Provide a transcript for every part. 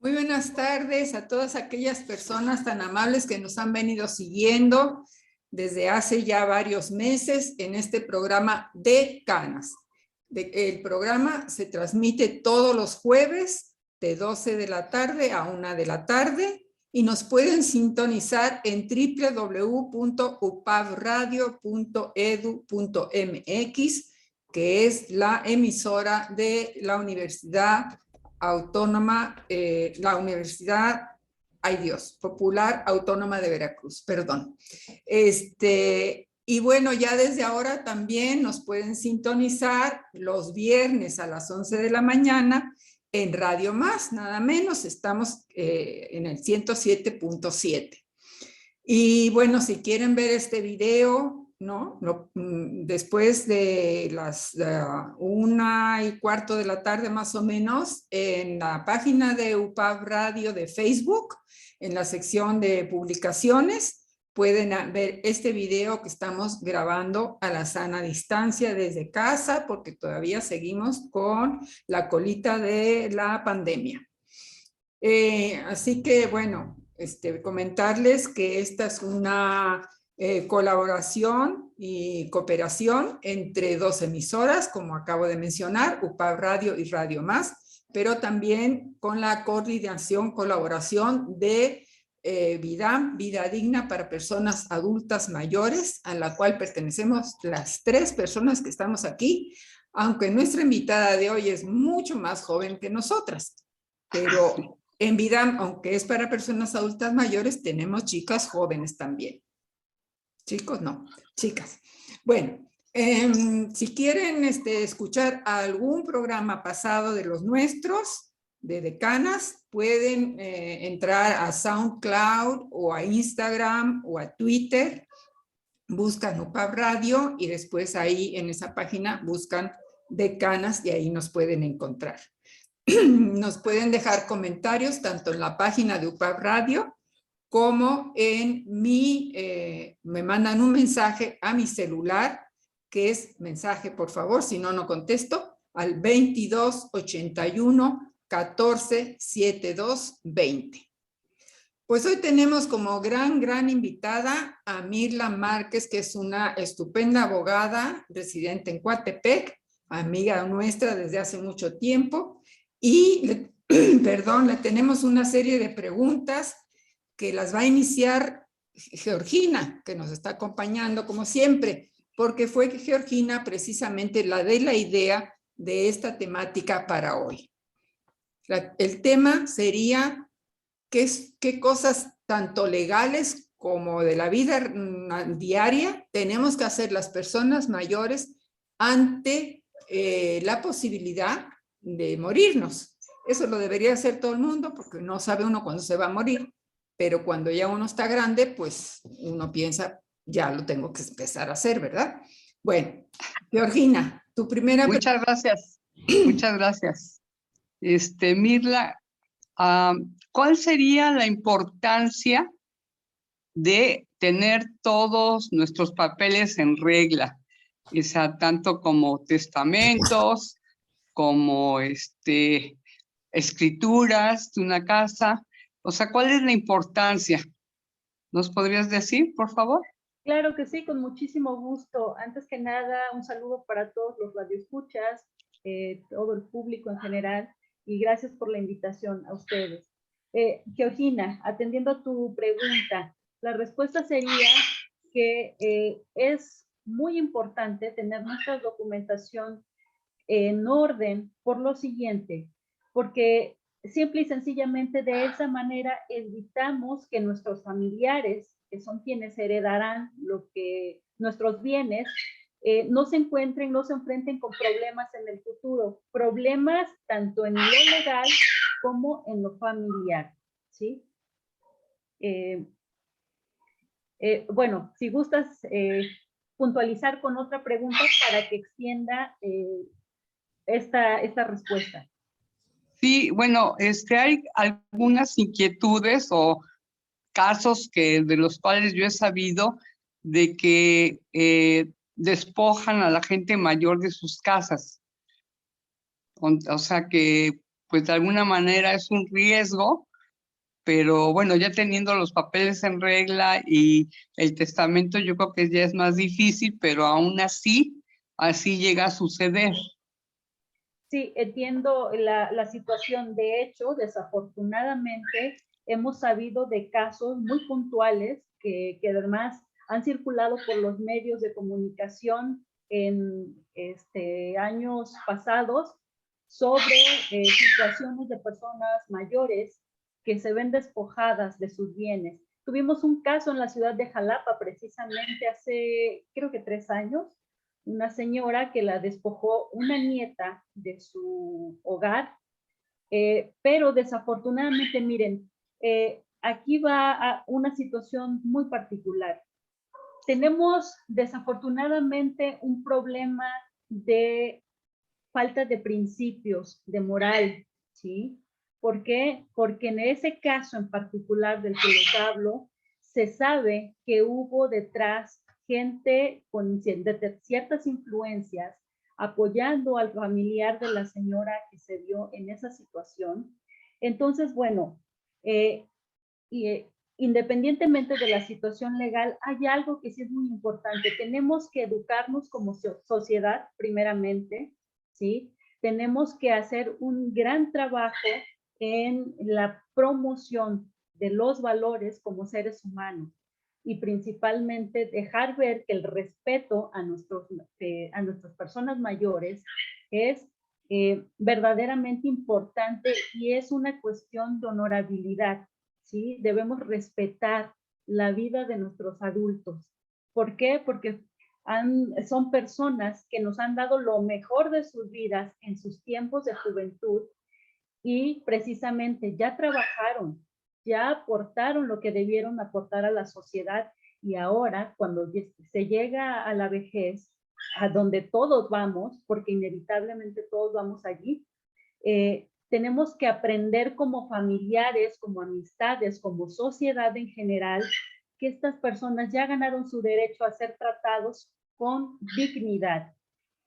Muy buenas tardes a todas aquellas personas tan amables que nos han venido siguiendo desde hace ya varios meses en este programa de Canas. El programa se transmite todos los jueves de 12 de la tarde a 1 de la tarde y nos pueden sintonizar en www.upabradio.edu.mx, que es la emisora de la Universidad Autónoma, la Universidad, ay Dios, Popular Autónoma de Veracruz, perdón. Y bueno, ya desde ahora también nos pueden sintonizar los viernes a las 11 de la mañana en Radio Más, nada menos, estamos en el 107.7. Y bueno, si quieren ver este video, ¿no? Después de las 1:15 de la tarde más o menos, en la página de UPAB Radio de Facebook, en la sección de publicaciones, pueden ver este video que estamos grabando a la sana distancia desde casa, porque todavía seguimos con la colita de la pandemia. Así que bueno, comentarles que esta es una colaboración y cooperación entre dos emisoras, como acabo de mencionar, UPAB Radio y Radio Más, pero también con la coordinación, colaboración de Vida Digna para Personas Adultas Mayores, a la cual pertenecemos las tres personas que estamos aquí, aunque nuestra invitada de hoy es mucho más joven que nosotras, pero en Vida, aunque es para personas adultas mayores, tenemos chicas jóvenes también. Chicos, no, chicas. Bueno, si quieren escuchar algún programa pasado de los nuestros, de Decanas, pueden entrar a SoundCloud o a Instagram o a Twitter, buscan UPAB Radio y después ahí en esa página buscan Decanas y ahí nos pueden encontrar. Nos pueden dejar comentarios tanto en la página de UPAB Radio como en me mandan un mensaje a mi celular, que es mensaje, por favor, si no, no contesto, al 2281 14 72 20. Pues hoy tenemos como gran invitada a Mirla Márquez, que es una estupenda abogada, residente en Coatepec, amiga nuestra desde hace mucho tiempo, y perdón, le tenemos una serie de preguntas que las va a iniciar Georgina, que nos está acompañando como siempre, porque fue Georgina precisamente la de la idea de esta temática para hoy. El tema sería qué cosas tanto legales como de la vida diaria tenemos que hacer las personas mayores ante la posibilidad de morirnos. Eso lo debería hacer todo el mundo porque no sabe uno cuándo se va a morir, pero cuando ya uno está grande, pues uno piensa, ya lo tengo que empezar a hacer, ¿verdad? Bueno, Georgina, tu primera pregunta. Muchas gracias. Muchas gracias. Mirla, ¿cuál sería la importancia de tener todos nuestros papeles en regla? O sea, tanto como testamentos, como escrituras de una casa. O sea, ¿cuál es la importancia? ¿Nos podrías decir, por favor? Claro que sí, con muchísimo gusto. Antes que nada, un saludo para todos los radioescuchas, todo el público en general, y gracias por la invitación a ustedes. Georgina, atendiendo a tu pregunta, la respuesta sería que es muy importante tener nuestra documentación en orden por lo siguiente, porque simple y sencillamente de esa manera evitamos que nuestros familiares, que son quienes heredarán nuestros bienes, no se enfrenten con problemas en el futuro, problemas tanto en lo legal como en lo familiar, ¿sí? Bueno, si gustas puntualizar con otra pregunta para que extienda esta respuesta. Sí, bueno, hay algunas inquietudes o casos de los cuales yo he sabido de que despojan a la gente mayor de sus casas. O sea, que pues de alguna manera es un riesgo, pero bueno, ya teniendo los papeles en regla y el testamento, yo creo que ya es más difícil, pero aún así, así llega a suceder. Sí, entiendo la situación. De hecho, desafortunadamente, hemos sabido de casos muy puntuales que además han circulado por los medios de comunicación en años pasados sobre situaciones de personas mayores que se ven despojadas de sus bienes. Tuvimos un caso en la ciudad de Jalapa precisamente hace, creo que 3 años, una señora que la despojó una nieta de su hogar, pero desafortunadamente, miren, aquí va a una situación muy particular. Tenemos desafortunadamente un problema de falta de principios, de moral, ¿sí? ¿Por qué? Porque en ese caso en particular del que les hablo, se sabe que hubo detrás gente con ciertas influencias apoyando al familiar de la señora que se vio en esa situación. Entonces, bueno, independientemente de la situación legal, hay algo que sí es muy importante. Tenemos que educarnos como sociedad, primeramente, ¿sí? Tenemos que hacer un gran trabajo en la promoción de los valores como seres humanos y principalmente dejar ver que el respeto a nuestras personas mayores es verdaderamente importante y es una cuestión de honorabilidad, ¿sí? Debemos respetar la vida de nuestros adultos. ¿Por qué? Porque son personas que nos han dado lo mejor de sus vidas en sus tiempos de juventud y precisamente ya trabajaron, ya aportaron lo que debieron aportar a la sociedad y ahora cuando se llega a la vejez, a donde todos vamos, porque inevitablemente todos vamos allí, tenemos que aprender como familiares, como amistades, como sociedad en general, que estas personas ya ganaron su derecho a ser tratados con dignidad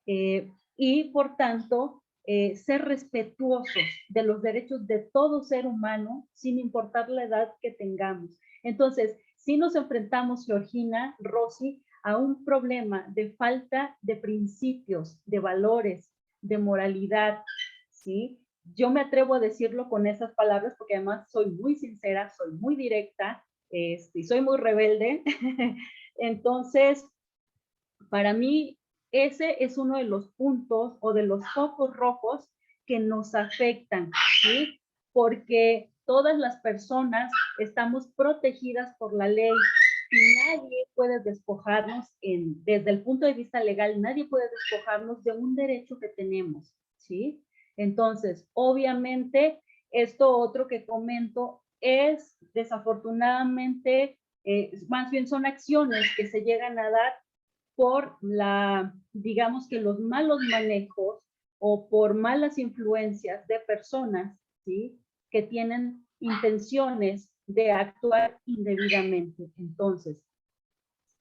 y por tanto ser respetuosos de los derechos de todo ser humano sin importar la edad que tengamos. Entonces, si nos enfrentamos, Georgina, Rosy, a un problema de falta de principios, de valores, de moralidad, ¿sí? Yo me atrevo a decirlo con esas palabras porque además soy muy sincera, soy muy directa y soy muy rebelde. Entonces, para mí, ese es uno de los puntos o de los focos rojos que nos afectan, ¿sí? Porque todas las personas estamos protegidas por la ley y nadie puede despojarnos, desde el punto de vista legal, nadie puede despojarnos de un derecho que tenemos, ¿sí? Entonces, obviamente, esto otro que comento es, desafortunadamente, más bien son acciones que se llegan a dar por digamos que los malos manejos o por malas influencias de personas, ¿sí? Que tienen intenciones de actuar indebidamente. Entonces,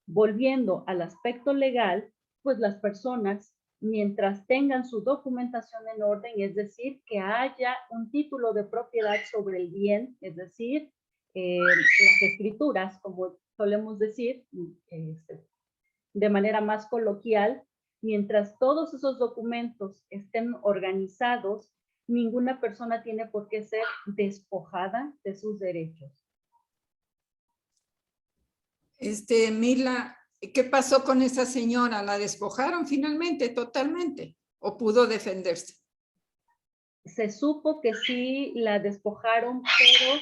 volviendo al aspecto legal, pues las personas, mientras tengan su documentación en orden, es decir, que haya un título de propiedad sobre el bien, es decir, las escrituras, como solemos decir, de manera más coloquial, mientras todos esos documentos estén organizados, ninguna persona tiene por qué ser despojada de sus derechos. Mila, ¿qué pasó con esa señora? ¿La despojaron finalmente, totalmente? ¿O pudo defenderse? Se supo que sí la despojaron, pero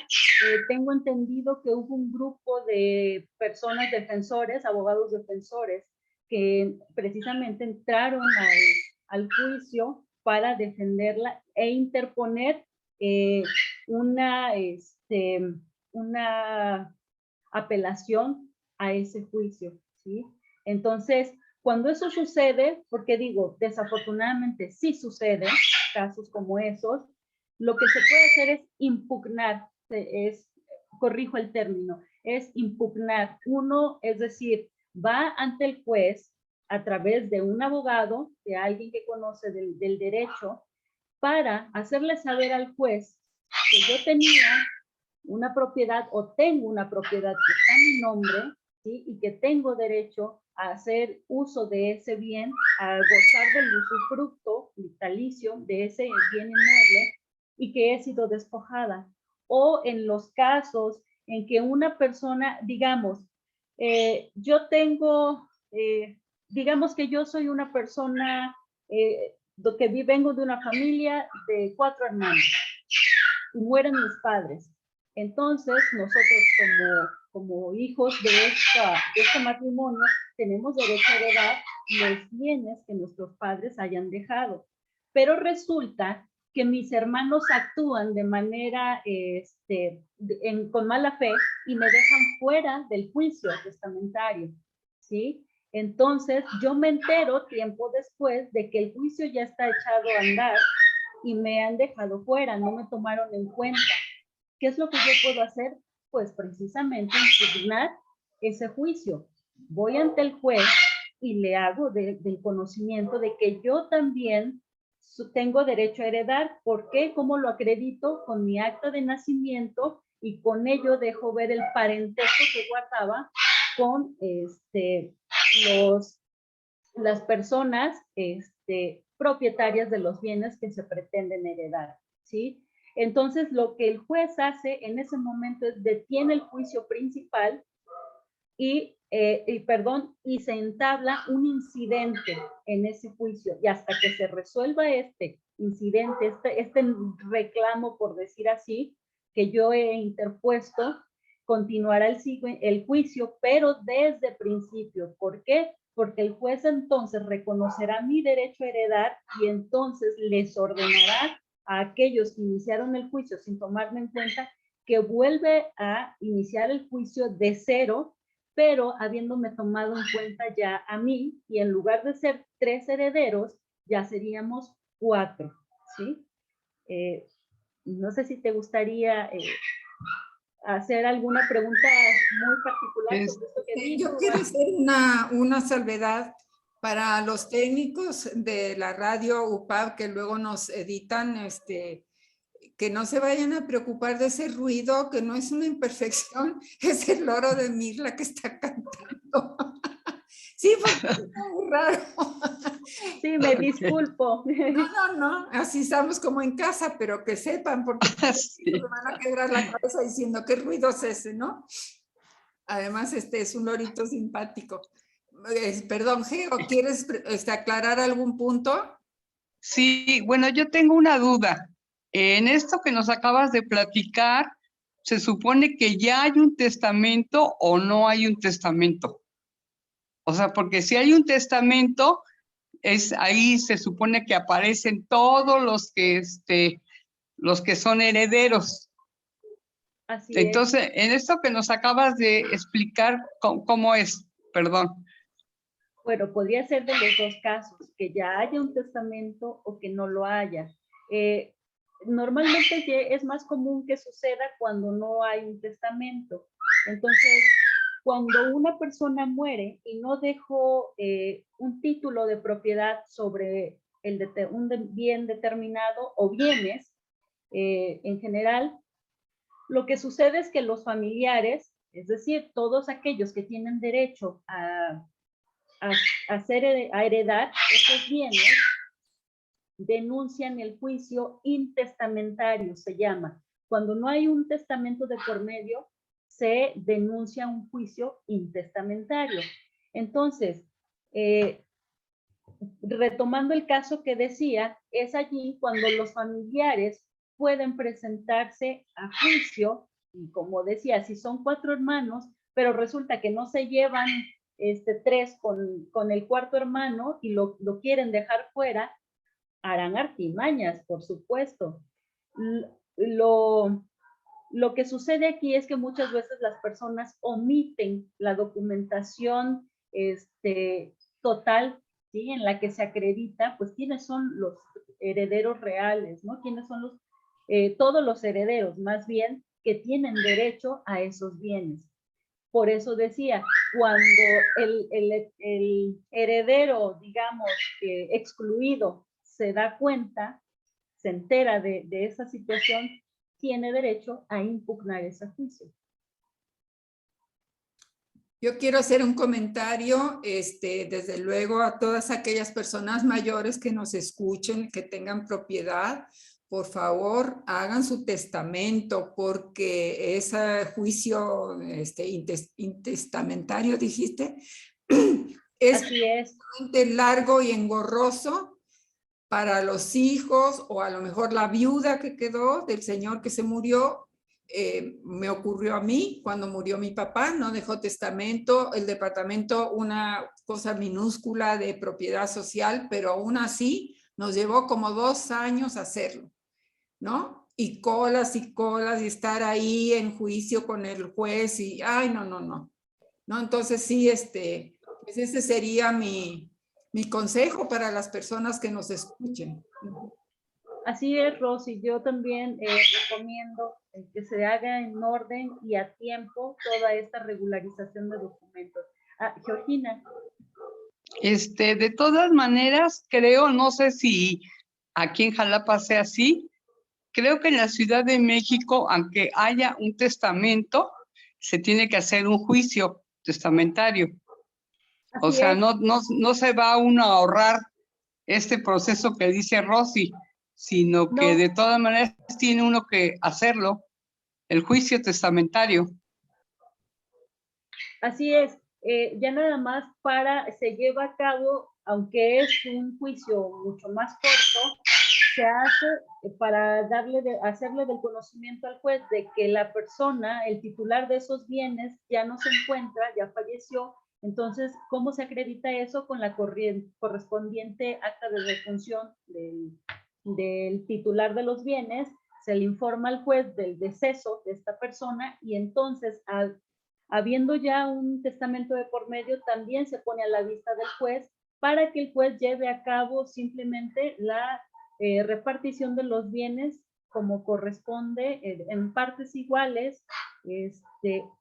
tengo entendido que hubo un grupo de personas defensores, abogados defensores, que precisamente entraron al juicio para defenderla e interponer una apelación a ese juicio, ¿sí? Entonces, cuando eso sucede, porque digo, desafortunadamente sí sucede, casos como esos, lo que se puede hacer es impugnar, corrijo el término, es impugnar. Uno, es decir, va ante el juez a través de un abogado, de alguien que conoce del derecho, para hacerle saber al juez que yo tenía una propiedad o tengo una propiedad que está a mi nombre, ¿sí? Y que tengo derecho a hacer uso de ese bien, a gozar del usufructo vitalicio de ese bien inmueble y que he sido despojada. O en los casos en que una persona, digamos, yo tengo, digamos que yo soy una persona que vengo de una familia de 4 hermanos y mueren mis padres. Entonces, nosotros como hijos de este matrimonio tenemos derecho a heredar los bienes que nuestros padres hayan dejado. Pero resulta que mis hermanos actúan de manera con mala fe y me dejan fuera del juicio testamentario, ¿sí? Entonces, yo me entero tiempo después de que el juicio ya está echado a andar y me han dejado fuera, no me tomaron en cuenta. ¿Qué es lo que yo puedo hacer? Pues precisamente impugnar ese juicio. Voy ante el juez y le hago del conocimiento de que yo también tengo derecho a heredar. ¿Por qué? ¿Cómo lo acredito? Con mi acta de nacimiento, y con ello dejo ver el parentesco que guardaba con las personas propietarias de los bienes que se pretenden heredar, ¿sí? Entonces, lo que el juez hace en ese momento es detiene el juicio principal y se entabla un incidente en ese juicio, y hasta que se resuelva este incidente, este reclamo, por decir así, que yo he interpuesto, continuará el juicio, pero desde principio. ¿Por qué? Porque el juez entonces reconocerá mi derecho a heredar y entonces les ordenará a aquellos que iniciaron el juicio sin tomarme en cuenta que vuelve a iniciar el juicio de cero, pero habiéndome tomado en cuenta ya a mí, y en lugar de ser 3 herederos, ya seríamos 4, ¿sí? No sé si te gustaría hacer alguna pregunta muy particular sobre esto que digo. Yo quiero hacer una salvedad para los técnicos de la radio UPAV que luego nos editan, que no se vayan a preocupar de ese ruido, que no es una imperfección, es el loro de Mirla que está cantando. Sí, porque está muy raro. Sí, me disculpo. No, así estamos como en casa, pero que sepan, porque Sí. me van a quebrar la cabeza diciendo qué ruido es ese, ¿no? Además, es un lorito simpático. Perdón, Geo, ¿quieres aclarar algún punto? Sí, bueno, yo tengo una duda. En esto que nos acabas de platicar, ¿se supone que ya hay un testamento o no hay un testamento? O sea, porque si hay un testamento, ahí se supone que aparecen todos los que son herederos. Así Entonces, en esto que nos acabas de explicar, ¿cómo es? Perdón. Bueno, podría ser de los dos casos, que ya haya un testamento o que no lo haya. Normalmente es más común que suceda cuando no hay un testamento. Entonces, cuando una persona muere y no dejó un título de propiedad sobre un bien determinado o bienes en general, lo que sucede es que los familiares, es decir, todos aquellos que tienen derecho a heredar esos bienes, denuncian el juicio intestamentario, se llama. Cuando no hay un testamento de por medio, se denuncia un juicio intestamentario. Entonces, retomando el caso que decía, es allí cuando los familiares pueden presentarse a juicio, y como decía, si son 4 hermanos, pero resulta que no se llevan 3 con el 4º hermano y lo quieren dejar fuera, harán artimañas, por supuesto. Lo que sucede aquí es que muchas veces las personas omiten la documentación total, ¿sí? En la que se acredita, pues, quiénes son los herederos reales, ¿no? Quiénes son todos los herederos, más bien, que tienen derecho a esos bienes. Por eso decía, cuando el heredero, digamos, excluido, se da cuenta, se entera de esa situación, tiene derecho a impugnar ese juicio. Yo quiero hacer un comentario, desde luego a todas aquellas personas mayores que nos escuchen, que tengan propiedad, por favor, hagan su testamento, porque ese juicio intestamentario, dijiste, es largo y engorroso para los hijos o a lo mejor la viuda que quedó del señor que se murió. Me ocurrió a mí cuando murió mi papá, no dejó testamento, el departamento una cosa minúscula de propiedad social, pero aún así nos llevó como 2 años hacerlo, ¿no? Y colas y colas y estar ahí en juicio con el juez y, ay, no. Entonces sí, pues ese sería mi consejo para las personas que nos escuchen. Así es, Rosy, yo también recomiendo que se haga en orden y a tiempo toda esta regularización de documentos. Georgina. De todas maneras, creo, no sé si aquí en Jalapa sea así, creo que en la Ciudad de México, aunque haya un testamento, se tiene que hacer un juicio testamentario. Así o sea, es. no se va uno a ahorrar este proceso que dice Rosy, sino que de todas maneras tiene uno que hacerlo, el juicio testamentario. Así es, ya nada más se lleva a cabo, aunque es un juicio mucho más corto, se hace para hacerle del conocimiento al juez de que la persona, el titular de esos bienes, ya no se encuentra, ya falleció. Entonces, ¿cómo se acredita eso? Con la correspondiente acta de defunción del titular de los bienes, se le informa al juez del deceso de esta persona y entonces, habiendo ya un testamento de por medio, también se pone a la vista del juez para que el juez lleve a cabo simplemente la repartición de los bienes como corresponde en partes iguales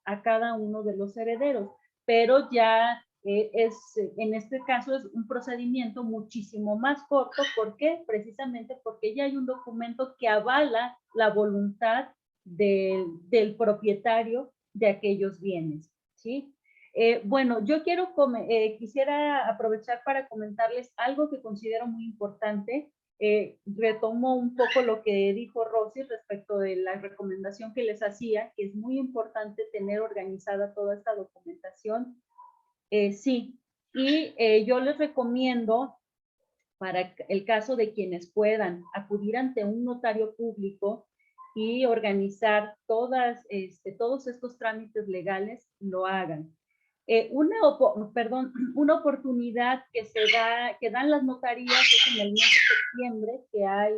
a cada uno de los herederos. Pero ya en este caso es un procedimiento muchísimo más corto. ¿Por qué? Precisamente porque ya hay un documento que avala la voluntad del propietario de aquellos bienes, ¿sí? Bueno, yo quisiera aprovechar para comentarles algo que considero muy importante. Retomo un poco lo que dijo Rosy respecto de la recomendación que les hacía, que es muy importante tener organizada toda esta documentación. Sí, y yo les recomiendo, para el caso de quienes puedan acudir ante un notario público y organizar todos estos trámites legales, lo hagan. Una oportunidad que dan las notarías es en el mes de septiembre, que hay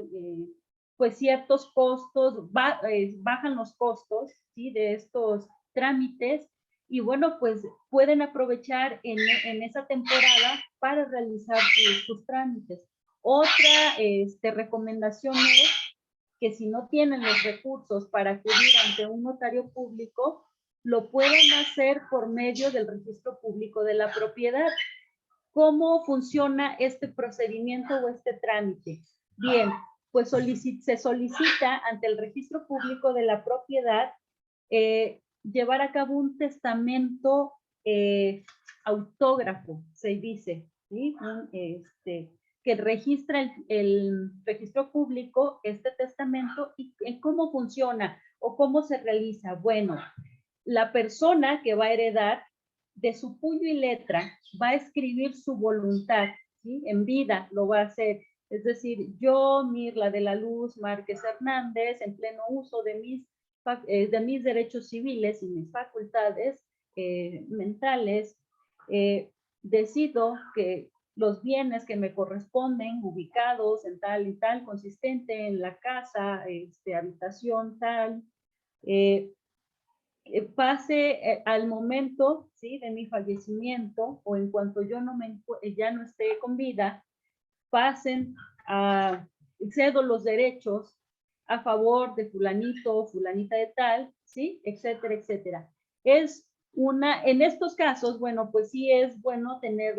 pues ciertos costos, bajan los costos, ¿sí?, de estos trámites, y bueno, pues pueden aprovechar en esa temporada para realizar sus trámites. Otra recomendación es que si no tienen los recursos para acudir ante un notario público, lo pueden hacer por medio del registro público de la propiedad. ¿Cómo funciona este procedimiento o este trámite? Bien, pues se solicita ante el registro público de la propiedad llevar a cabo un testamento autógrafo, se dice, ¿sí? Que registra el registro público este testamento. ¿Y cómo funciona o cómo se realiza? Bueno, la persona que va a heredar, de su puño y letra, va a escribir su voluntad, ¿sí? En vida lo va a hacer. Es decir, yo, Mirla de la Luz Márquez Hernández, en pleno uso de mis derechos civiles y mis facultades mentales, decido que los bienes que me corresponden, ubicados en tal y tal, consistente en la casa, habitación tal, pase al momento, ¿sí?, de mi fallecimiento, o en cuanto yo ya no esté con vida, cedo los derechos a favor de fulanito o fulanita de tal, ¿sí?, etcétera, etcétera. En estos casos, bueno, pues sí es bueno tener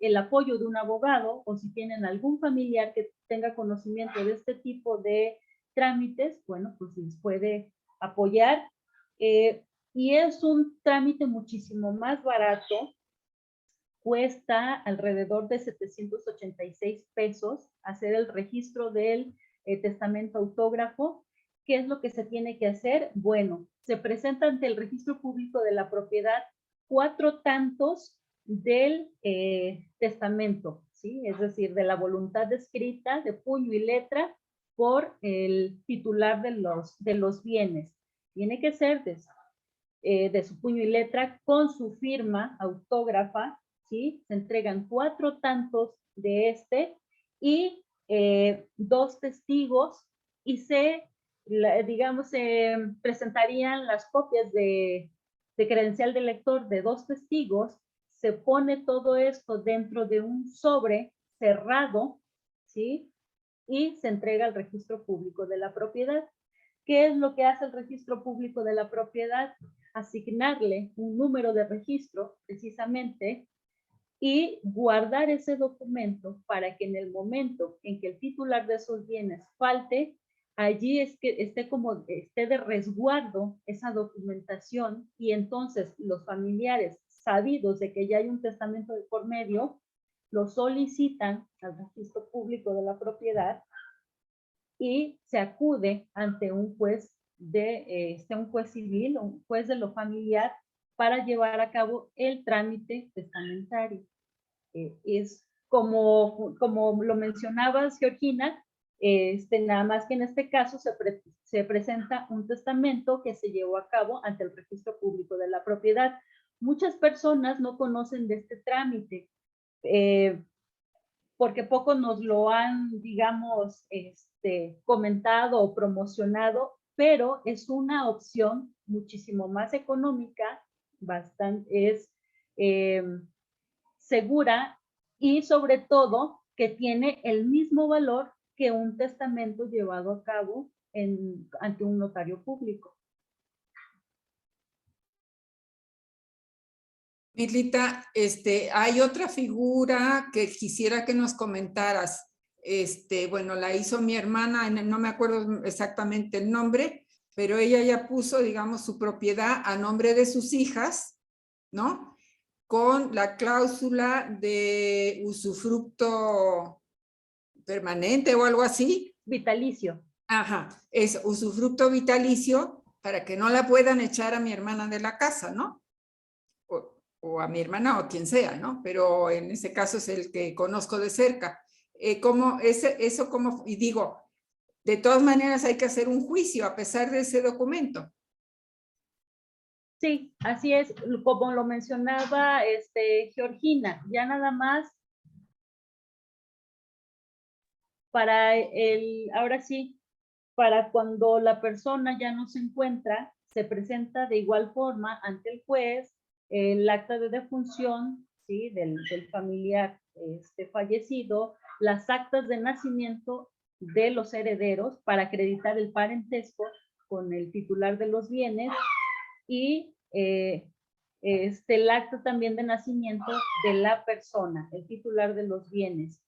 el apoyo de un abogado, o si tienen algún familiar tenga conocimiento de este tipo de trámites, bueno, pues les puede apoyar. Y es un trámite muchísimo más barato, cuesta alrededor de 786 pesos hacer el registro del testamento autógrafo. ¿Qué es lo que se tiene que hacer? Bueno, se presenta ante el registro público de la propiedad 4 tantos del testamento, ¿sí? Es decir, de la voluntad escrita de puño y letra por el titular de los bienes. Tiene que ser de su puño y letra con su firma autógrafa, ¿sí? Se entregan 4 tantos de y 2 testigos y digamos, se presentarían las copias de credencial de lector de 2 testigos, se pone todo esto dentro de un sobre cerrado, ¿sí? Y se entrega al registro público de la propiedad. ¿Qué es lo que hace el registro público de la propiedad? Asignarle un número de registro, precisamente, y guardar ese documento para que en el momento en que el titular de esos bienes falte, allí es que esté de resguardo esa documentación y entonces los familiares, sabidos de que ya hay un testamento de por medio, lo solicitan al registro público de la propiedad y se acude ante un juez un juez civil, un juez de lo familiar, para llevar a cabo el trámite testamentario. Es como lo mencionabas, Georgina, nada más que en este caso se presenta un testamento que se llevó a cabo ante el registro público de la propiedad. Muchas personas no conocen de este trámite, porque poco nos lo han, digamos, comentado o promocionado, pero es una opción muchísimo más económica, es segura y sobre todo que tiene el mismo valor que un testamento llevado a cabo ante un notario público. Mirlita, hay otra figura que quisiera que nos comentaras. Bueno, la hizo mi hermana, no me acuerdo exactamente el nombre, pero ella ya puso, digamos, su propiedad a nombre de sus hijas, ¿no? Con la cláusula de usufructo permanente o algo así. Vitalicio. Ajá, es usufructo vitalicio para que no la puedan echar a mi hermana de la casa, ¿no? O a mi hermana o quien sea, ¿no? Pero en ese caso es el que conozco de cerca. Y digo, de todas maneras hay que hacer un juicio a pesar de ese documento. Sí, así es, como lo mencionaba Georgina, ya nada más ahora sí, para cuando la persona ya no se encuentra, se presenta de igual forma ante el juez el acta de defunción, ¿sí? del familiar fallecido, las actas de nacimiento de los herederos para acreditar el parentesco con el titular de los bienes y el acta también de nacimiento de la persona, el titular de los bienes.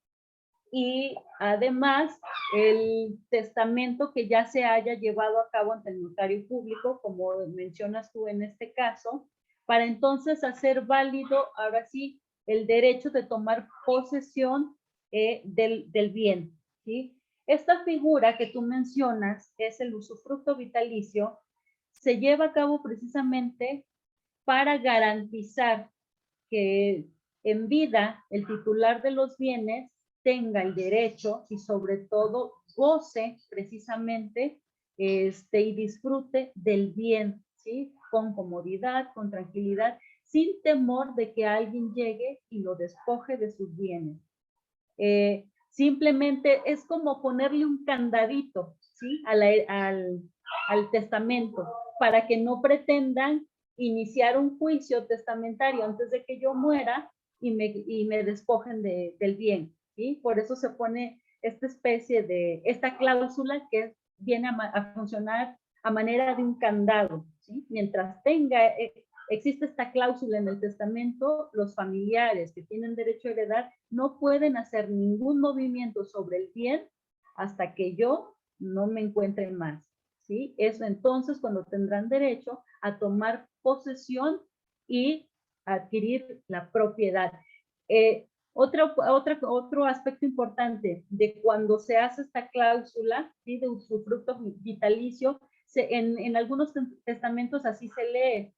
Y además el testamento que ya se haya llevado a cabo ante el notario público, como mencionas tú en este caso, para entonces hacer válido, ahora sí, el derecho de tomar posesión del bien, ¿sí? Esta figura que tú mencionas es el usufructo vitalicio, se lleva a cabo precisamente para garantizar que en vida el titular de los bienes tenga el derecho y sobre todo goce precisamente y disfrute del bien, ¿sí? Con comodidad, con tranquilidad, sin temor de que alguien llegue y lo despoje de sus bienes. Simplemente es como ponerle un candadito, ¿sí? al testamento para que no pretendan iniciar un juicio testamentario antes de que yo muera y me despojen del bien, ¿sí? Por eso se pone esta cláusula que viene a funcionar a manera de un candado, ¿sí? Mientras tenga existe esta cláusula en el testamento, los familiares que tienen derecho a heredar no pueden hacer ningún movimiento sobre el bien hasta que yo no me encuentre más, ¿sí? Es entonces cuando tendrán derecho a tomar posesión y adquirir la propiedad. Otro aspecto importante de cuando se hace esta cláusula, ¿sí?, de usufructo vitalicio, en algunos testamentos así se lee: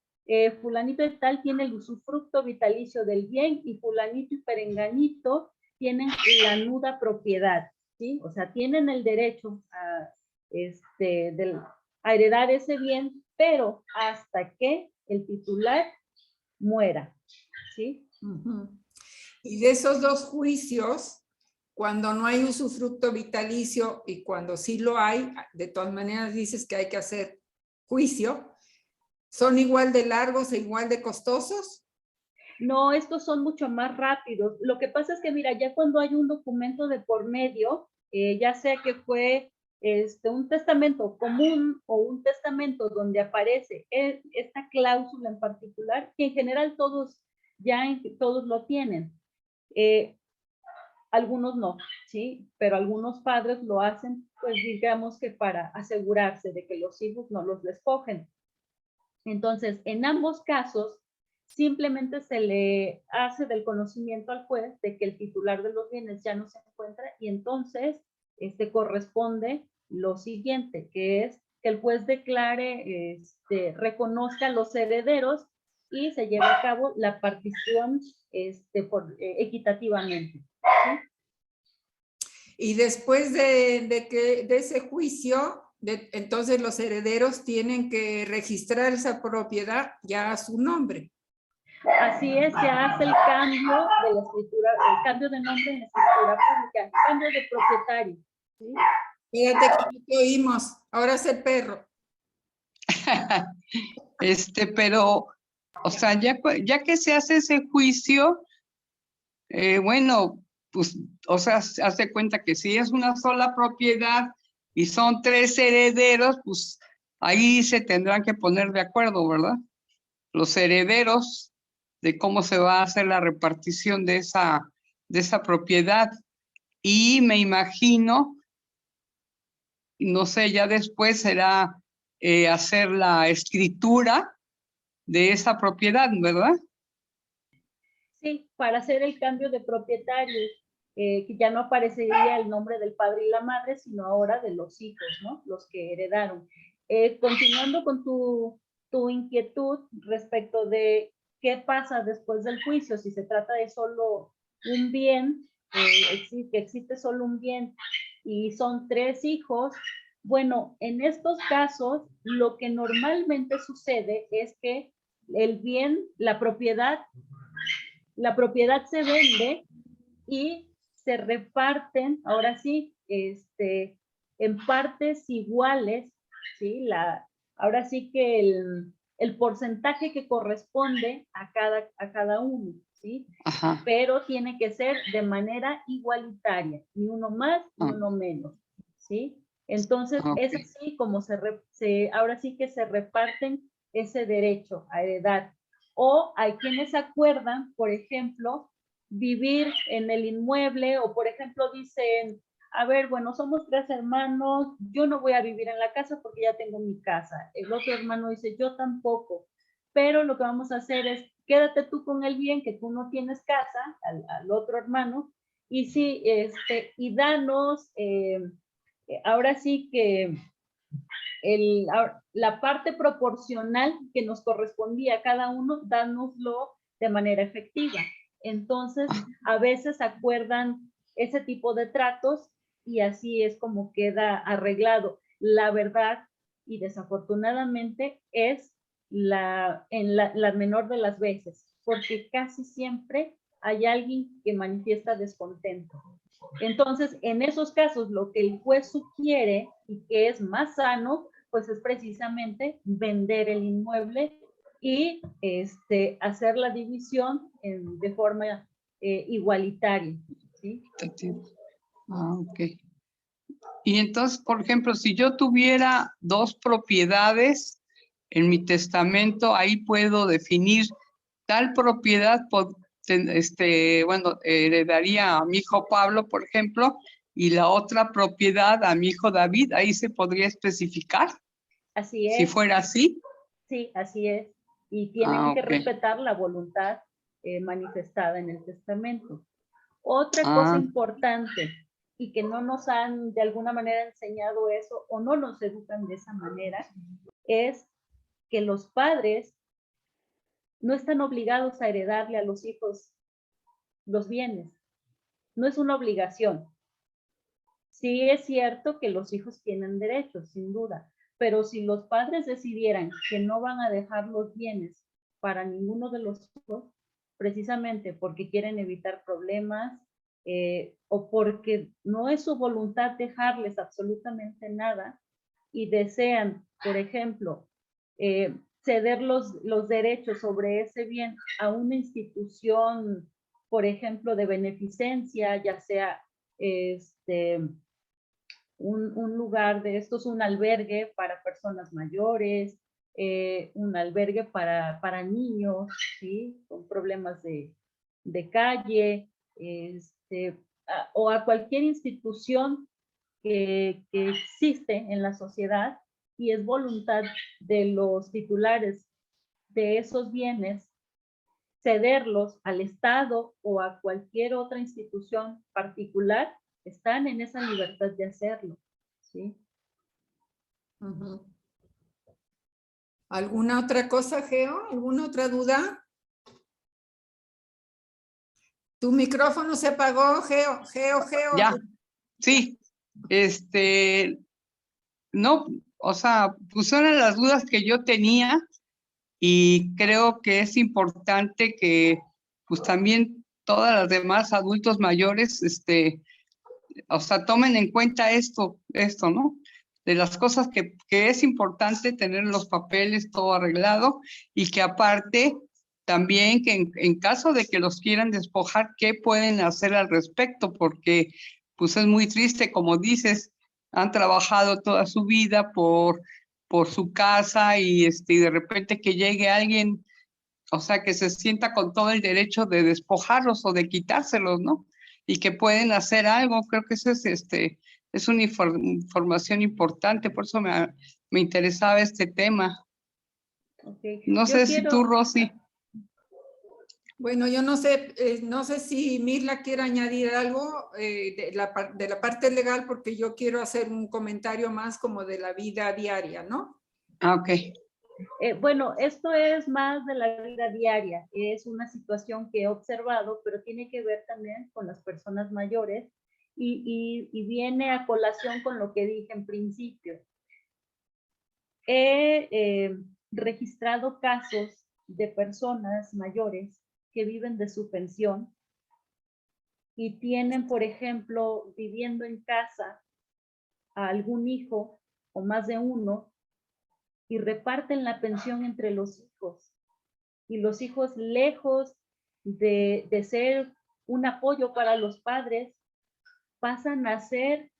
fulanito y tal tiene el usufructo vitalicio del bien y fulanito y perenganito tienen la nuda propiedad, ¿sí? O sea, tienen el derecho a heredar ese bien, pero hasta que el titular muera, ¿sí? Uh-huh. Y de esos dos juicios, cuando no hay usufructo vitalicio y cuando sí lo hay, de todas maneras dices que hay que hacer juicio, ¿son igual de largos e igual de costosos? No, estos son mucho más rápidos. Lo que pasa es que, mira, ya cuando hay un documento de por medio, ya sea que fue un testamento común o un testamento donde aparece esta cláusula en particular, que en general todos lo tienen. Algunos no, ¿sí? Pero algunos padres lo hacen, pues digamos que para asegurarse de que los hijos no los despojen. Entonces, en ambos casos, simplemente se le hace del conocimiento al juez de que el titular de los bienes ya no se encuentra y entonces corresponde lo siguiente, que es que el juez declare, reconozca a los herederos y se lleve a cabo la partición equitativamente, ¿sí? Y después de ese juicio, entonces los herederos tienen que registrar esa propiedad ya a su nombre. Así es, se hace el cambio de la escritura, el cambio de nombre en la escritura pública, cambio de propietario, ¿sí? Fíjate que no te oímos, ahora es el perro. Pero, o sea, ya que se hace ese juicio, bueno, pues, o sea, hace cuenta que si es una sola propiedad y son 3 herederos, pues ahí se tendrán que poner de acuerdo, ¿verdad? Los herederos de cómo se va a hacer la repartición de esa propiedad. Y me imagino, no sé, ya después será hacer la escritura de esa propiedad, ¿verdad? Sí, para hacer el cambio de propietarios, que ya no aparecería el nombre del padre y la madre, sino ahora de los hijos, ¿no? Los que heredaron. Continuando con tu inquietud respecto de qué pasa después del juicio, si se trata de solo un bien, existe solo un bien y son 3 hijos, bueno, en estos casos, lo que normalmente sucede es que el bien, la propiedad se vende y se reparten, ahora sí, en partes iguales, ¿sí? Ahora sí que el porcentaje que corresponde a cada uno, ¿sí? Ajá. Pero tiene que ser de manera igualitaria, ni uno más ni uno menos, ¿sí? Entonces, Okay. es así como ahora sí que se reparten ese derecho a heredar. O hay quienes acuerdan, por ejemplo, vivir en el inmueble, o por ejemplo dicen, a ver, bueno, somos 3 hermanos, yo no voy a vivir en la casa porque ya tengo mi casa. El otro hermano dice, yo tampoco, pero lo que vamos a hacer es, quédate tú con el bien, que tú no tienes casa, al otro hermano, y sí, y danos, ahora sí que la parte proporcional que nos correspondía a cada uno, dánoslo de manera efectiva. Entonces, a veces acuerdan ese tipo de tratos y así es como queda arreglado. La verdad, y desafortunadamente, es la menor de las veces, porque casi siempre hay alguien que manifiesta descontento. Entonces, en esos casos, lo que el juez sugiere y que es más sano, pues es precisamente vender el inmueble y hacer la división de forma igualitaria, ¿sí? Ok. Y entonces, por ejemplo, si yo tuviera 2 propiedades, en mi testamento, ahí puedo definir tal propiedad, bueno, heredaría a mi hijo Pablo, por ejemplo, y la otra propiedad a mi hijo David, ahí se podría especificar, Así si es, fuera así. sí, así es. Y tienen que Ok. respetar la voluntad manifestada en el testamento. Otra cosa importante y que no nos han de alguna manera enseñado eso o no nos educan de esa manera es que los padres no están obligados a heredarle a los hijos los bienes. No es una obligación. Sí es cierto que los hijos tienen derechos, sin duda, pero si los padres decidieran que no van a dejar los bienes para ninguno de los hijos, precisamente porque quieren evitar problemas o porque no es su voluntad dejarles absolutamente nada y desean, por ejemplo, ceder los derechos sobre ese bien a una institución, por ejemplo, de beneficencia, ya sea un lugar de estos, un albergue para personas mayores, un albergue para niños, ¿sí? Con problemas de calle, o a cualquier institución que existe en la sociedad y es voluntad de los titulares de esos bienes cederlos al Estado o a cualquier otra institución particular, están en esa libertad de hacerlo, ¿sí? ¿Alguna otra cosa, Geo? ¿Alguna otra duda? Tu micrófono se apagó, Geo. Ya, sí. No, o sea, pues eran las dudas que yo tenía y creo que es importante que pues también todas las demás adultos mayores, o sea, tomen en cuenta esto, ¿no? De las cosas que es importante tener los papeles todo arreglado y que aparte también que en caso de que los quieran despojar, ¿qué pueden hacer al respecto? Porque pues es muy triste, como dices, han trabajado toda su vida por su casa y de repente que llegue alguien, o sea, que se sienta con todo el derecho de despojarlos o de quitárselos, ¿no? Y que pueden hacer algo. Creo que eso es una información importante, por eso me interesaba este tema. Okay. No Yo sé si tú, quiero, Rosy. Bueno, yo no sé, no sé si Mirla quiere añadir algo de la parte legal, porque yo quiero hacer un comentario más como de la vida diaria, ¿no? Ok. bueno, esto es más de la vida diaria, es una situación que he observado, pero tiene que ver también con las personas mayores y viene a colación con lo que dije en principio. He registrado casos de personas mayores que viven de su pensión y tienen, por ejemplo, viviendo en casa a algún hijo o más de uno y reparten la pensión entre los hijos. Y los hijos, lejos de ser un apoyo para los padres, pasan a ser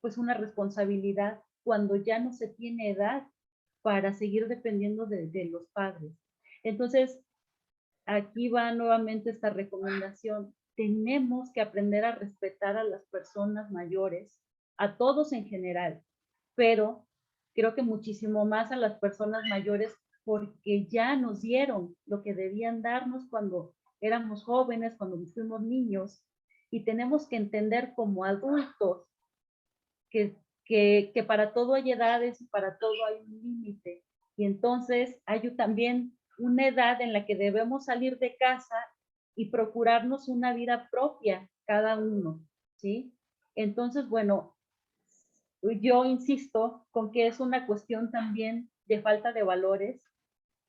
pues una responsabilidad cuando ya no se tiene edad para seguir dependiendo de los padres. Entonces, aquí va nuevamente esta recomendación. Tenemos que aprender a respetar a las personas mayores, a todos en general, pero creo que muchísimo más a las personas mayores porque ya nos dieron lo que debían darnos cuando éramos jóvenes, cuando fuimos niños, y tenemos que entender como adultos que para todo hay edades y para todo hay un límite. Y entonces hay también una edad en la que debemos salir de casa y procurarnos una vida propia cada uno, ¿sí? Entonces, bueno, yo insisto con que es una cuestión también de falta de valores,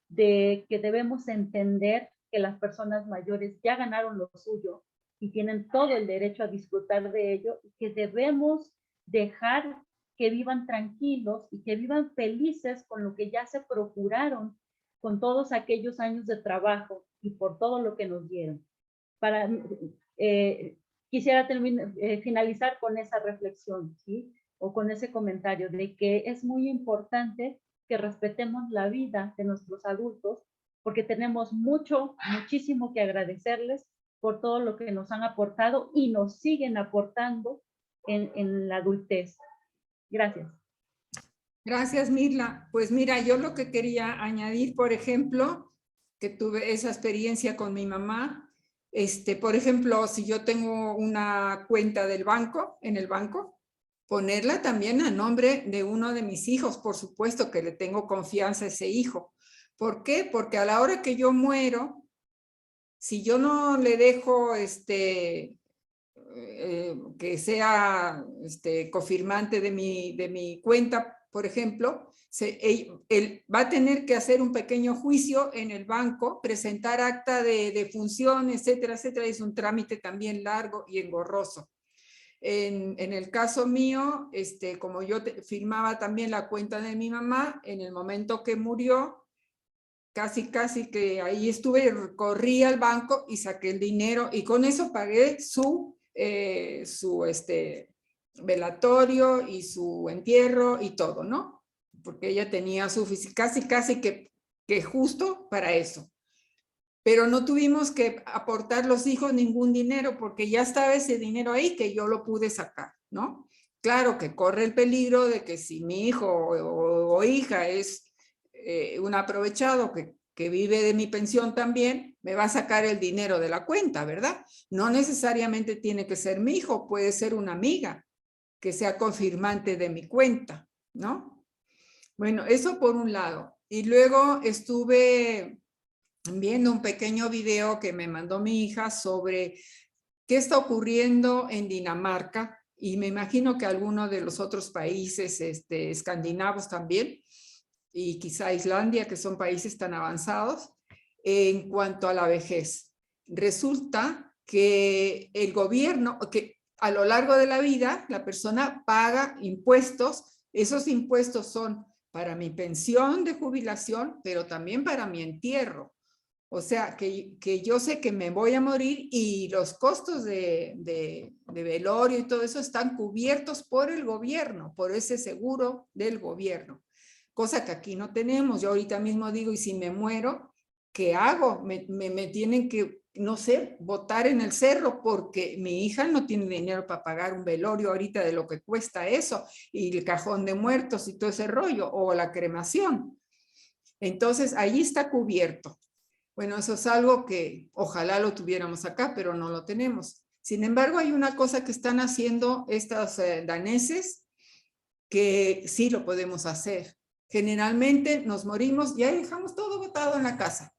de que debemos entender que las personas mayores ya ganaron lo suyo y tienen todo el derecho a disfrutar de ello y que debemos dejar que vivan tranquilos y que vivan felices con lo que ya se procuraron con todos aquellos años de trabajo y por todo lo que nos dieron. Quisiera finalizar con esa reflexión, ¿sí? O con ese comentario de que es muy importante que respetemos la vida de nuestros adultos, porque tenemos muchísimo que agradecerles por todo lo que nos han aportado y nos siguen aportando en la adultez. Gracias. Gracias, Mirla. Pues mira, yo lo que quería añadir, por ejemplo, que tuve esa experiencia con mi mamá, por ejemplo, si yo tengo una cuenta del banco, en el banco, ponerla también a nombre de uno de mis hijos, por supuesto que le tengo confianza a ese hijo. ¿Por qué? Porque a la hora que yo muero, si yo no le dejo que sea confirmante de mi cuenta, por ejemplo, él va a tener que hacer un pequeño juicio en el banco, presentar acta de función, etcétera, etcétera. Es un trámite también largo y engorroso. En el caso mío, como yo firmaba también la cuenta de mi mamá, en el momento que murió, casi que ahí estuve, corrí al banco y saqué el dinero y con eso pagué su velatorio y su entierro y todo, ¿no? Porque ella tenía su casi que justo para eso. Pero no tuvimos que aportar los hijos ningún dinero porque ya estaba ese dinero ahí que yo lo pude sacar, ¿no? Claro que corre el peligro de que si mi hijo o hija es un aprovechado que vive de mi pensión también, me va a sacar el dinero de la cuenta, ¿verdad? No necesariamente tiene que ser mi hijo, puede ser una amiga que sea confirmante de mi cuenta, ¿no? Bueno, eso por un lado. Y luego estuve viendo un pequeño video que me mandó mi hija sobre qué está ocurriendo en Dinamarca y me imagino que algunos de los otros países escandinavos también y quizá Islandia, que son países tan avanzados en cuanto a la vejez. Resulta que el gobierno, que a lo largo de la vida la persona paga impuestos, esos impuestos son para mi pensión de jubilación, pero también para mi entierro. O sea, que yo sé que me voy a morir y los costos de velorio y todo eso están cubiertos por el gobierno, por ese seguro del gobierno. Cosa que aquí no tenemos. Yo ahorita mismo digo, y si me muero, ¿qué hago? Me tienen que, no sé, botar en el cerro porque mi hija no tiene dinero para pagar un velorio ahorita de lo que cuesta eso, y el cajón de muertos y todo ese rollo, o la cremación. Entonces, ahí está cubierto. Bueno, eso es algo que ojalá lo tuviéramos acá, pero no lo tenemos. Sin embargo, hay una cosa que están haciendo estos daneses que sí lo podemos hacer. Generalmente nos morimos y ahí dejamos todo botado en la casa.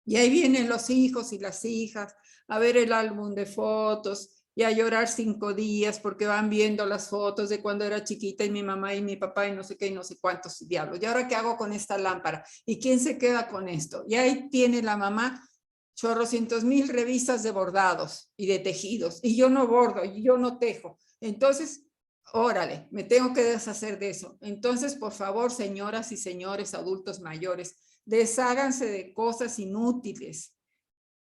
Y ahí vienen los hijos y las hijas a ver el álbum de fotos y a llorar 5 días porque van viendo las fotos de cuando era chiquita y mi mamá y mi papá y no sé qué y no sé cuántos diablos. ¿Y ahora qué hago con esta lámpara? ¿Y quién se queda con esto? Y ahí tiene la mamá chorrocientos mil revistas de bordados y de tejidos. Y yo no bordo, y yo no tejo. Entonces, órale, me tengo que deshacer de eso. Entonces, por favor, señoras y señores adultos mayores, desháganse de cosas inútiles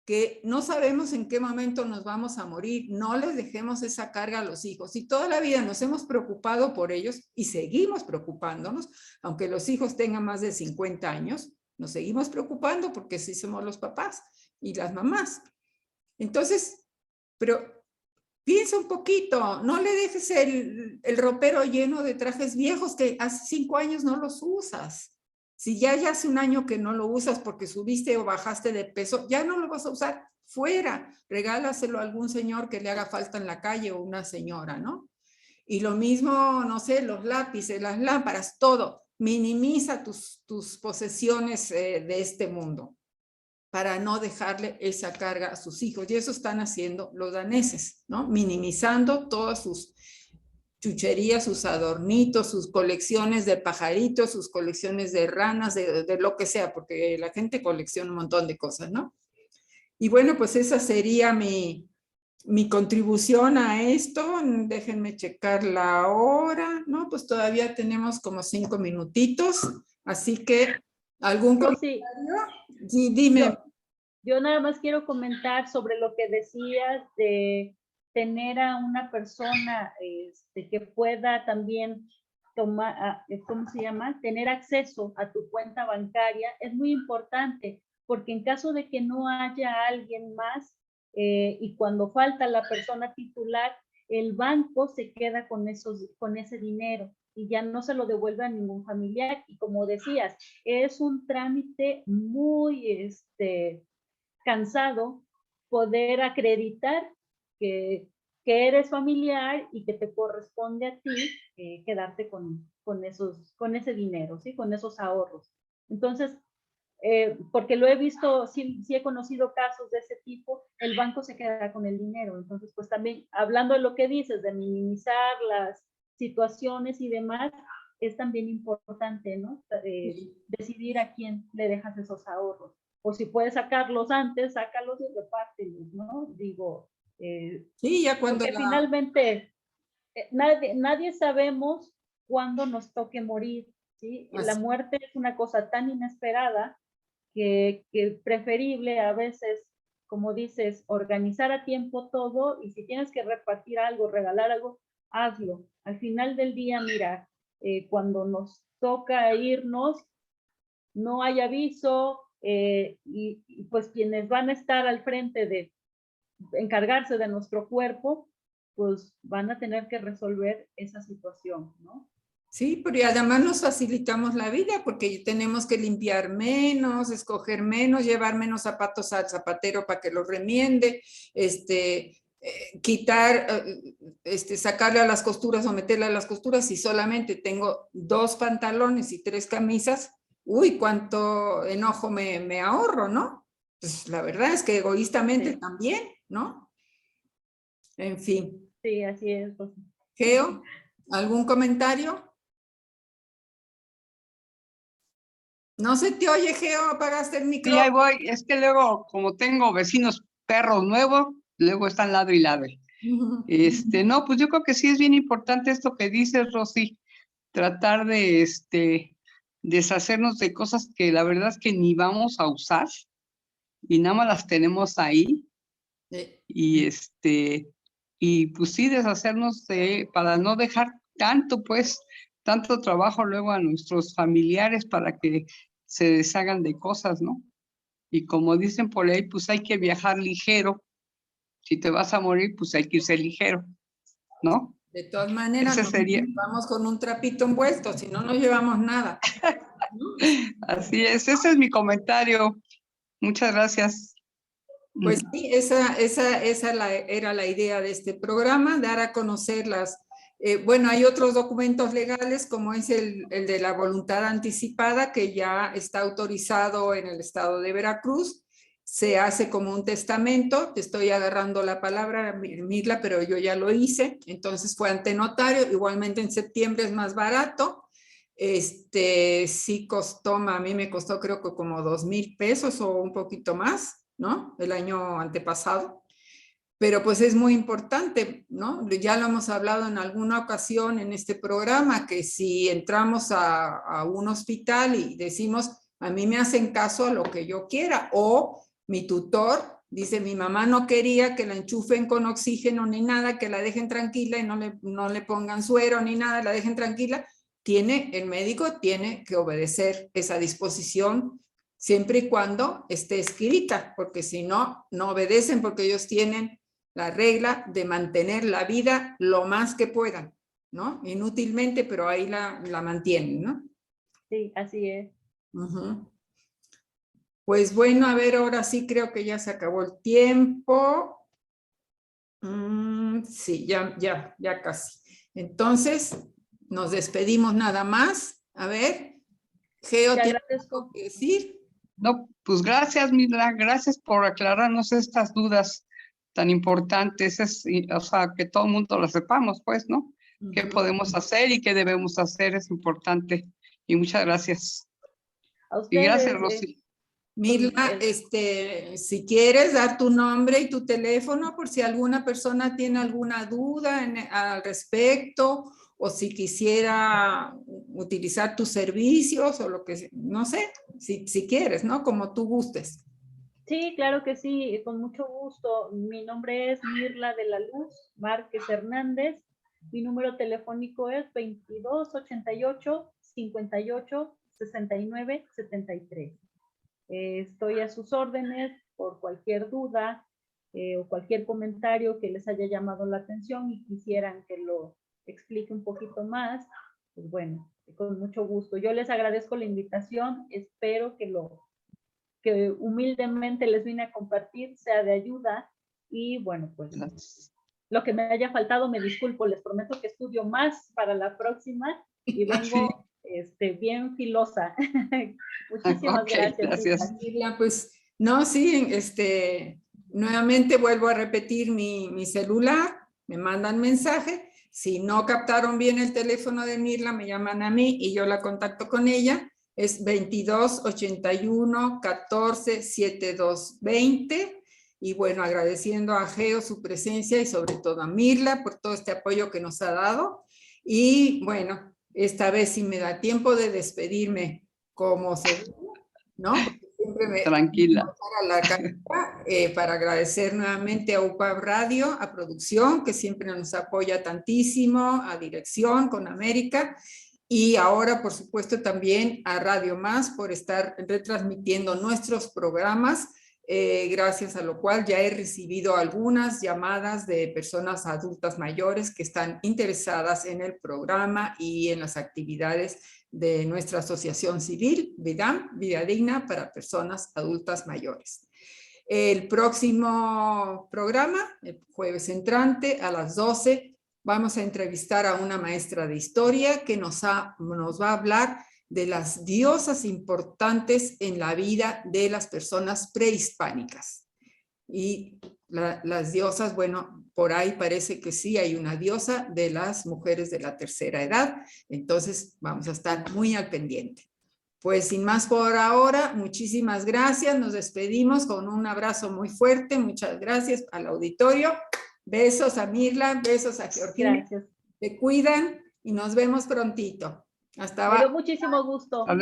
que no sabemos en qué momento nos vamos a morir. No les dejemos esa carga a los hijos. Y toda la vida nos hemos preocupado por ellos y seguimos preocupándonos, aunque los hijos tengan más de 50 años, nos seguimos preocupando porque sí somos los papás y las mamás. Entonces, pero piensa un poquito, no le dejes el ropero lleno de trajes viejos que hace 5 años no los usas. Si ya hace un año que no lo usas porque subiste o bajaste de peso, ya no lo vas a usar, fuera. Regálaselo a algún señor que le haga falta en la calle o una señora, ¿no? Y lo mismo, no sé, los lápices, las lámparas, todo. Minimiza tus posesiones de este mundo para no dejarle esa carga a sus hijos. Y eso están haciendo los daneses, ¿no? Minimizando todas sus chucherías, sus adornitos, sus colecciones de pajaritos, sus colecciones de ranas, de lo que sea, porque la gente colecciona un montón de cosas, ¿no? Y bueno, pues esa sería mi contribución a esto. Déjenme checar la hora, ¿no? Pues todavía tenemos como 5 minutitos, así que ¿algún comentario? Sí, dime. Yo nada más quiero comentar sobre lo que decías de tener a una persona que pueda también ¿cómo se llama? Tener acceso a tu cuenta bancaria es muy importante, porque en caso de que no haya alguien más, y cuando falta la persona titular, el banco se queda con ese dinero y ya no se lo devuelve a ningún familiar. Y como decías, es un trámite muy cansado poder acreditar que eres familiar y que te corresponde a ti quedarte con ese dinero, ¿sí? Con esos ahorros. Entonces, porque lo he visto, sí he conocido casos de ese tipo, el banco se queda con el dinero. Entonces, pues también, hablando de lo que dices, de minimizar las situaciones y demás, es también importante, ¿no? Decidir a quién le dejas esos ahorros. O si puedes sacarlos antes, sácalos y repártelos, ¿no? Digo, Sí, ya cuando porque finalmente nadie sabemos cuándo nos toque morir, ¿sí? La muerte es una cosa tan inesperada que preferible a veces, como dices, organizar a tiempo todo, y si tienes que repartir algo, regalar algo, hazlo. Al final del día, mira, cuando nos toca irnos, no hay aviso, y pues quienes van a estar al frente de encargarse de nuestro cuerpo, pues van a tener que resolver esa situación, ¿no? Sí, pero además nos facilitamos la vida porque tenemos que limpiar menos, escoger menos, llevar menos zapatos al zapatero para que los remiende, quitar, sacarle a las costuras o meterle a las costuras. Si solamente tengo 2 pantalones y 3 camisas, uy, cuánto enojo me ahorro, ¿no? Pues la verdad es que egoístamente Sí. también, ¿no? En fin. Sí, así es. Geo, ¿algún comentario? No se te oye, Geo, apagaste el Sí, micrófono. ahí voy. Es que luego, como tengo vecinos perros nuevos, luego están ladre y ladre. No, pues yo creo que sí es bien importante esto que dices, Rosy, tratar de deshacernos de cosas que la verdad es que ni vamos a usar y nada más las tenemos ahí. Y pues sí, deshacernos para no dejar tanto trabajo luego a nuestros familiares para que se deshagan de cosas, ¿no? Y como dicen por ahí, pues hay que viajar ligero. Si te vas a morir, pues hay que irse ligero, ¿no? De todas maneras, Ese nos sería, vamos con un trapito envuelto, si no, no llevamos nada. así es, ese es mi comentario. Muchas gracias. Pues sí, esa era la idea de este programa, dar a conocer bueno, hay otros documentos legales como es el de la voluntad anticipada que ya está autorizado en el estado de Veracruz, se hace como un testamento, te estoy agarrando la palabra, Mirla, pero yo ya lo hice, entonces fue ante notario, igualmente en septiembre es más barato, sí costó, a mí me costó creo que como 2,000 pesos o un poquito más, ¿no? El año antepasado. Pero pues es muy importante, ¿no? Ya lo hemos hablado en alguna ocasión en este programa, que si entramos a un hospital y decimos, a mí me hacen caso a lo que yo quiera, o mi tutor dice, mi mamá no quería que la enchufen con oxígeno ni nada, que la dejen tranquila y no le pongan suero ni nada, la dejen tranquila, el médico tiene que obedecer esa disposición siempre y cuando esté escrita, porque si no, no obedecen porque ellos tienen la regla de mantener la vida lo más que puedan, ¿no? Inútilmente, pero ahí la mantienen, ¿no? Sí, así es. Pues bueno, a ver, ahora sí creo que ya se acabó el tiempo. Sí, ya casi. Entonces, nos despedimos nada más. A ver, Geo, Te ¿tienes agradezco. algo que decir? No, pues gracias, Mila, gracias por aclararnos estas dudas tan importantes, o sea, que todo el mundo lo sepamos, pues, ¿no? ¿Qué podemos hacer y qué debemos hacer? Es importante. Y muchas gracias. A Y gracias, ustedes. Rosy. Mirla, si quieres dar tu nombre y tu teléfono por si alguna persona tiene alguna duda al respecto o si quisiera utilizar tus servicios o lo que, no sé, si quieres, ¿no? Como tú gustes. Sí, claro que sí, con mucho gusto. Mi nombre es Mirla de la Luz Márquez Hernández. Mi número telefónico es 2288-58-69-73. Estoy a sus órdenes por cualquier duda o cualquier comentario que les haya llamado la atención y quisieran que lo explique un poquito más. Pues bueno, con mucho gusto. Yo les agradezco la invitación. Espero que lo que humildemente les vine a compartir sea de ayuda. Y bueno, pues Gracias. lo que me haya faltado, me disculpo. Les prometo que estudio más para la próxima y vengo bien filosa. Muchísimas Gracias. Mirla, pues, no, sí, nuevamente vuelvo a repetir mi celular, me mandan mensaje. Si no captaron bien el teléfono de Mirla, me llaman a mí y yo la contacto con ella. Es 2281 14 72 20. Y bueno, agradeciendo a Geo su presencia y sobre todo a Mirla por todo este apoyo que nos ha dado. Y bueno, esta vez sí me da tiempo de despedirme como seguro, ¿no? Porque siempre me Tranquila. a la carta, para agradecer nuevamente a UPAV Radio, a producción, que siempre nos apoya tantísimo, a dirección con América, y ahora, por supuesto, también a Radio Más por estar retransmitiendo nuestros programas, gracias a lo cual ya he recibido algunas llamadas de personas adultas mayores que están interesadas en el programa y en las actividades de nuestra asociación civil, VIDAM, Vida Digna para Personas Adultas Mayores. El próximo programa, el jueves entrante a las 12, vamos a entrevistar a una maestra de historia que nos va a hablar de las diosas importantes en la vida de las personas prehispánicas. Y las diosas, bueno, por ahí parece que sí hay una diosa de las mujeres de la tercera edad, entonces vamos a estar muy al pendiente. Pues sin más por ahora, muchísimas gracias, nos despedimos con un abrazo muy fuerte, muchas gracias al auditorio, besos a Mirla, besos a Georgina, Gracias. se cuidan y nos vemos prontito. Hasta Me dio abajo. muchísimo gusto.